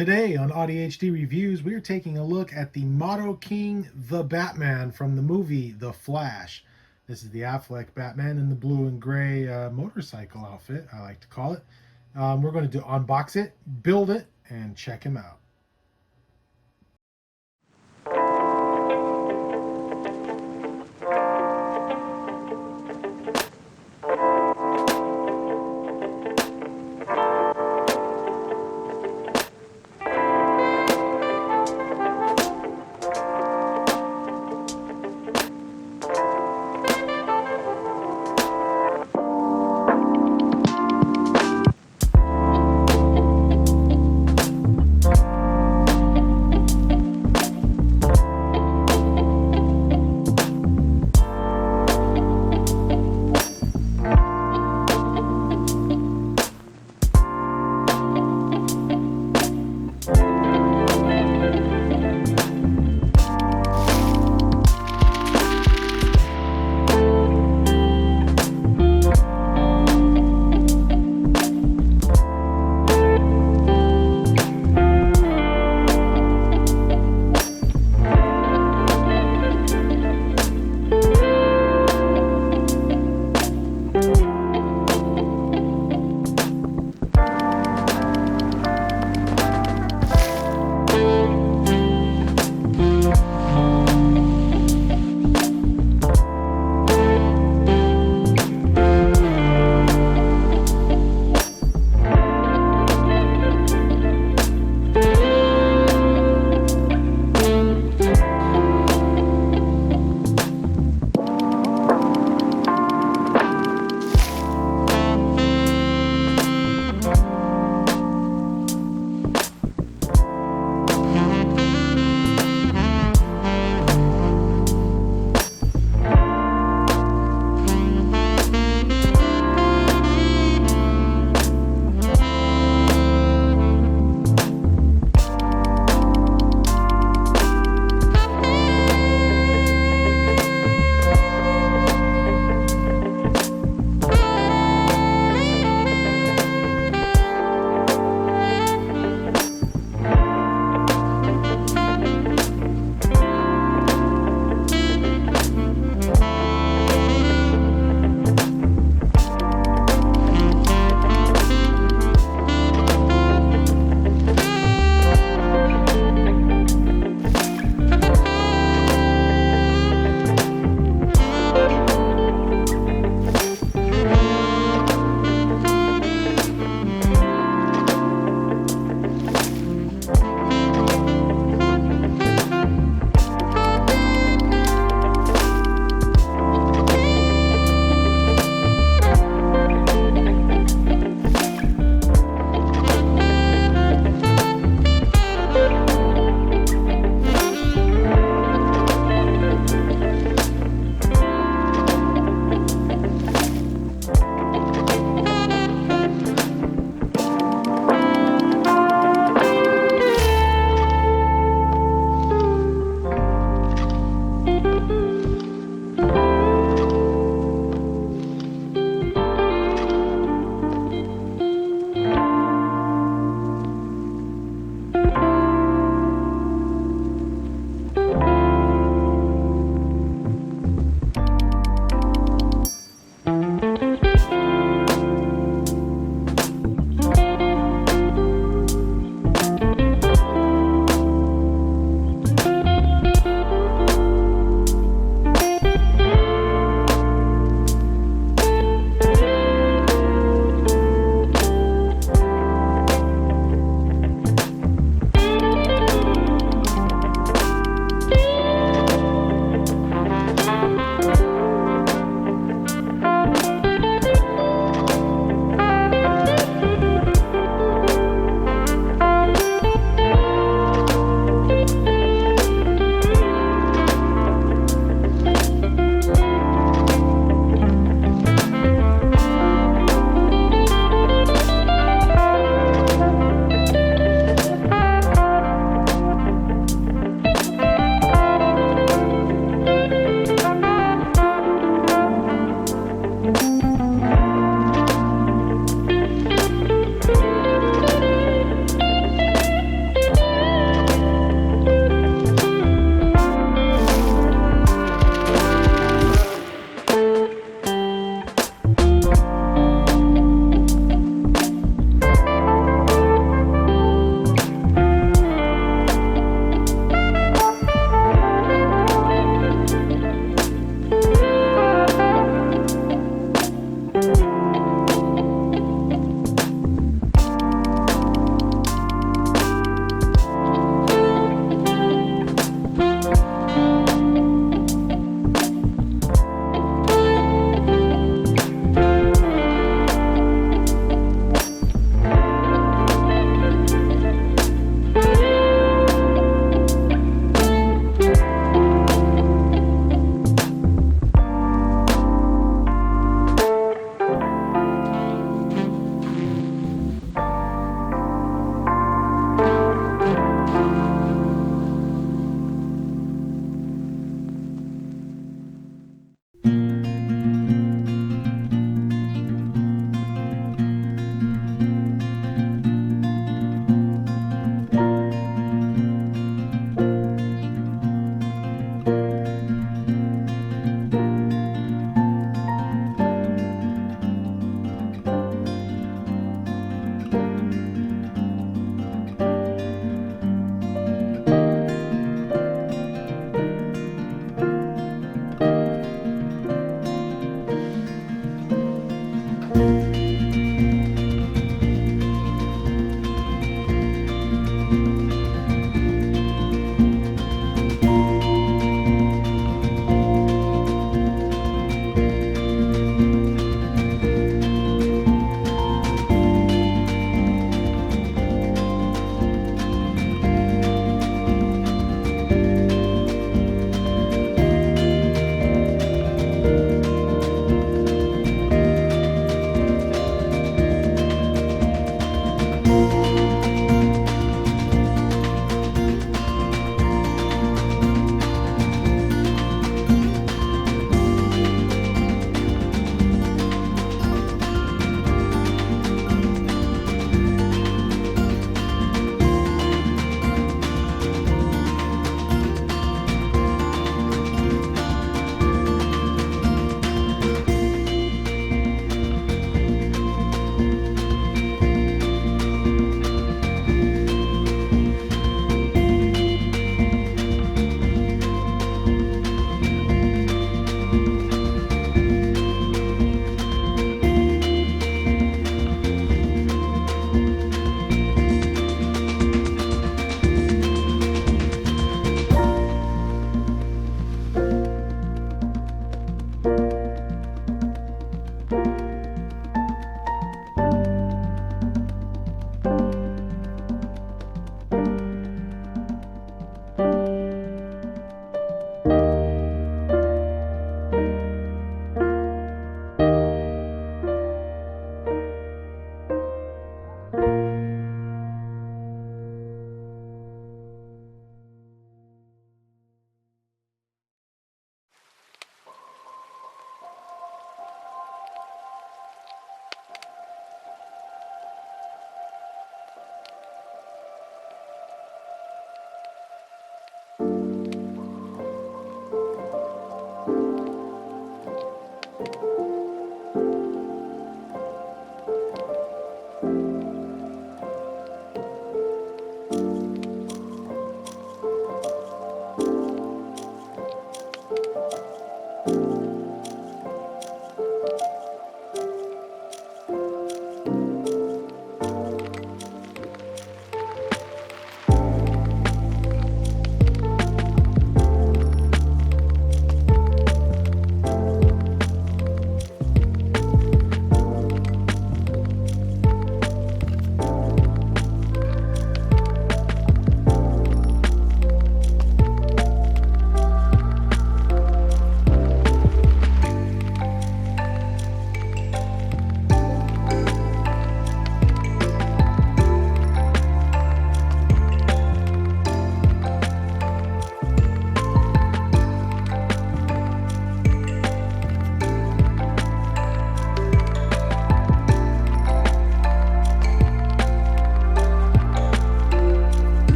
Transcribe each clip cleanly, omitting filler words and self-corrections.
Today on AuDHD Reviews, we are taking a look at the Modoking the Batman from the movie The Flash. This is the Affleck Batman in the blue and gray motorcycle outfit, I like to call it. We're going to unbox it, build it, and check him out.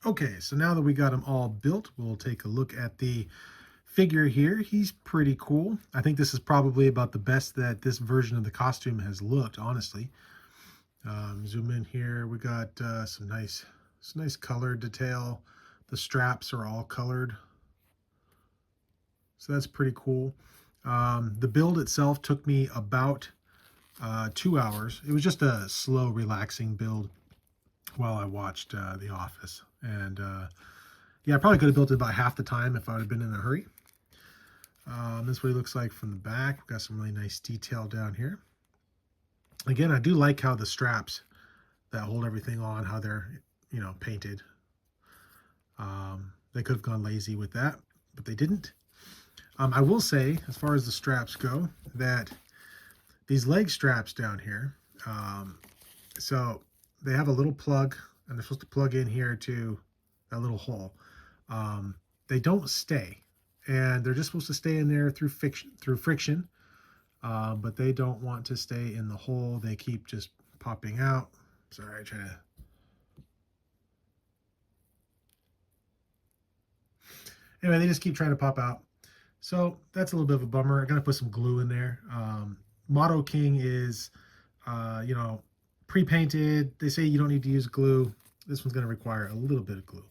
Okay, so now that we got him all built, we'll take a look at the figure here. He's pretty cool. I think this is probably about the best that this version of the costume has looked, honestly. Zoom in here. We got some nice color detail. The straps are all colored, so that's pretty cool. The build itself took me about 2 hours. It was just a slow, relaxing build while I watched The Office. And yeah, I probably could have built it about half the time if I would have been in a hurry. This is what he looks like from the back. We've got some really nice detail down here. Again, I do like how the straps that hold everything on, how they're, painted. They could have gone lazy with that, but they didn't. I will say, as far as the straps go, that these leg straps down here, so they have a little plug, and they're supposed to plug in here to that little hole. They don't stay, and they're just supposed to stay in there through friction, but they don't want to stay in the hole. They keep just popping out. Sorry, I try to. Anyway, they just keep trying to pop out. So that's a little bit of a bummer. I'm gonna put some glue in there. Modoking is, pre-painted. They say you don't need to use glue. This one's gonna require a little bit of glue.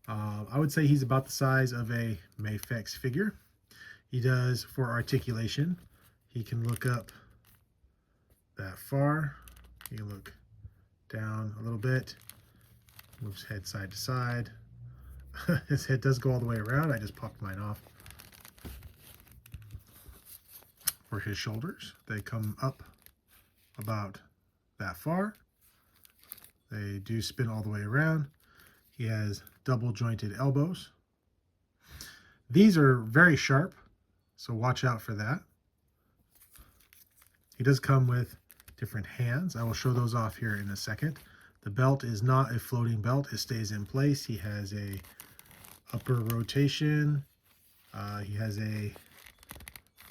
I would say he's about the size of a Mayfix figure. He does, for articulation, he can look up that far. He can look down a little bit. Moves head side to side. His head does go all the way around. I just popped mine off. For his shoulders, they come up about that far. They do spin all the way around. He has double jointed elbows. These are very sharp, so watch out for that. He does come with different hands. I will show those off here in a second. The belt is not a floating belt. It stays in place. He has a upper rotation. He has a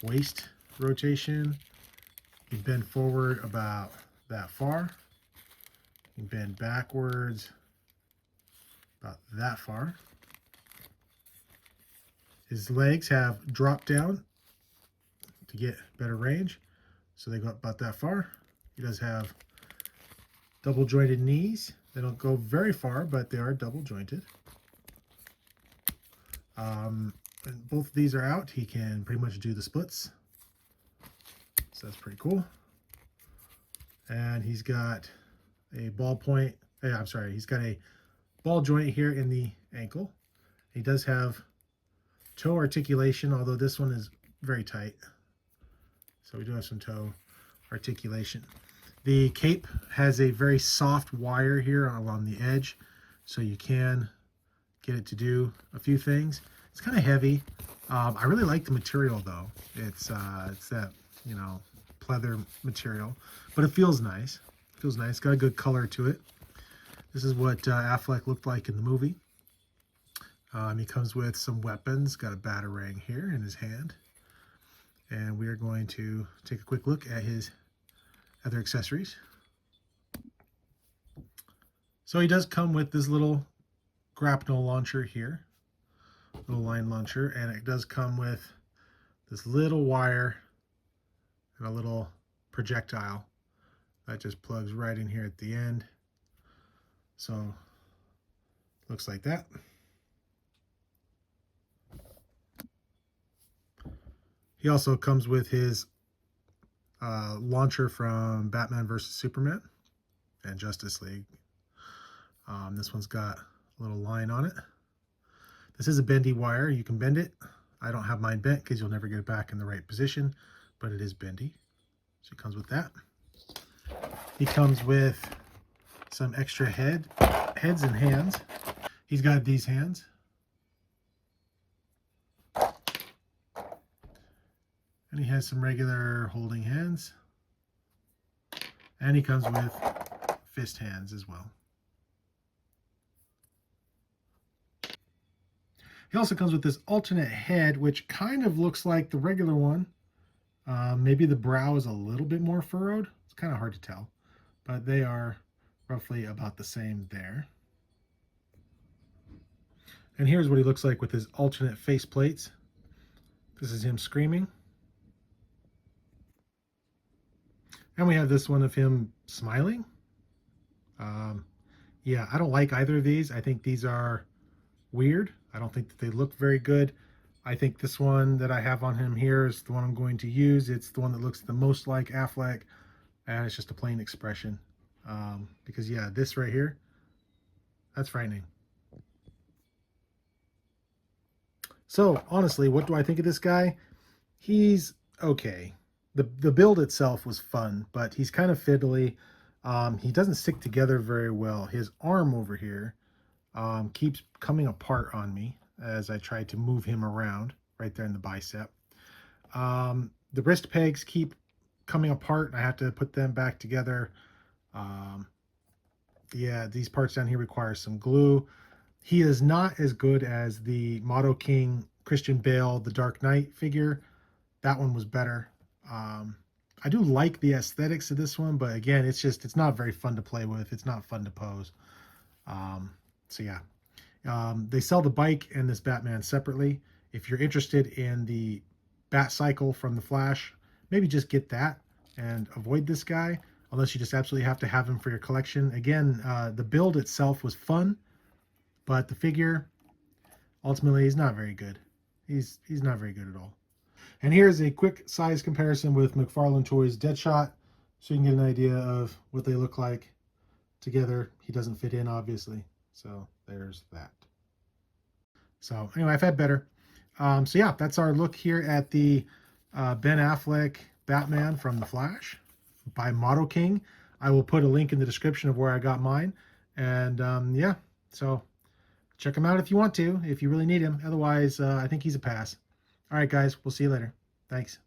waist rotation. You bend forward about that far. You bend backwards about that far. His legs have drop down to get better range, so they go up about that far. He does have double jointed knees. They don't go very far, but they are double jointed. And both of these are out. He can pretty much do the splits, so that's pretty cool. And he's got a ball point. He's got a ball joint here in the ankle. He does have toe articulation, although this one is very tight. So we do have some toe articulation. The cape has a very soft wire here along the edge, so you can get it to do a few things. It's kind of heavy. I really like the material though. It's that, pleather material, but it feels nice. It feels nice. Got a good color to it. This is what Affleck looked like in the movie. He comes with some weapons. Got a batarang here in his hand. And we are going to take a quick look at his other accessories. So he does come with this little grapnel launcher here, little line launcher, and it does come with this little wire and a little projectile that just plugs right in here at the end. So looks like that. He also comes with his launcher from Batman vs. Superman and Justice League. This one's got a little line on it. This is a bendy wire. You can bend it. I don't have mine bent because you'll never get it back in the right position, but it is bendy. So it comes with that. He comes with some extra heads and hands. He's got these hands. And he has some regular holding hands. And he comes with fist hands as well. He also comes with this alternate head, which kind of looks like the regular one. Maybe the brow is a little bit more furrowed. It's kind of hard to tell, but they are roughly about the same there. And here's what he looks like with his alternate face plates. This is him screaming. And we have this one of him smiling. Um, yeah, I don't like either of these. I think these are weird. I don't think that they look very good. I think this one that I have on him here is the one I'm going to use. It's the one that looks the most like Affleck, and it's just a plain expression. Because yeah, this right here, that's frightening. So honestly, what do I think of this guy? He's okay. The build itself was fun, but he's kind of fiddly. He doesn't stick together very well. His arm over here keeps coming apart on me as I try to move him around right there in the bicep. The wrist pegs keep coming apart, and I have to put them back together. Um, yeah, these parts down here require some glue. He is not as good as the Modoking Christian Bale, the Dark Knight figure. That one was better. Um, I do like the aesthetics of this one, but again, it's not very fun to play with. It's not fun to pose. Um, so yeah, they sell the bike and this Batman separately. If you're interested in the Bat Cycle from the Flash, maybe just get that and avoid this guy, unless you just absolutely have to have him for your collection. Again, the build itself was fun, but the figure, ultimately, he's not very good. He's not very good at all. And here's a quick size comparison with McFarlane Toys Deadshot, so you can get an idea of what they look like together. He doesn't fit in, obviously. So there's that. So anyway, I've had better. So yeah, that's our look here at the Ben Affleck Batman from The Flash by Modoking. I will put a link in the description of where I got mine. And yeah, so check him out if you want to, if you really need him. Otherwise, I think he's a pass. All right, guys, we'll see you later. Thanks.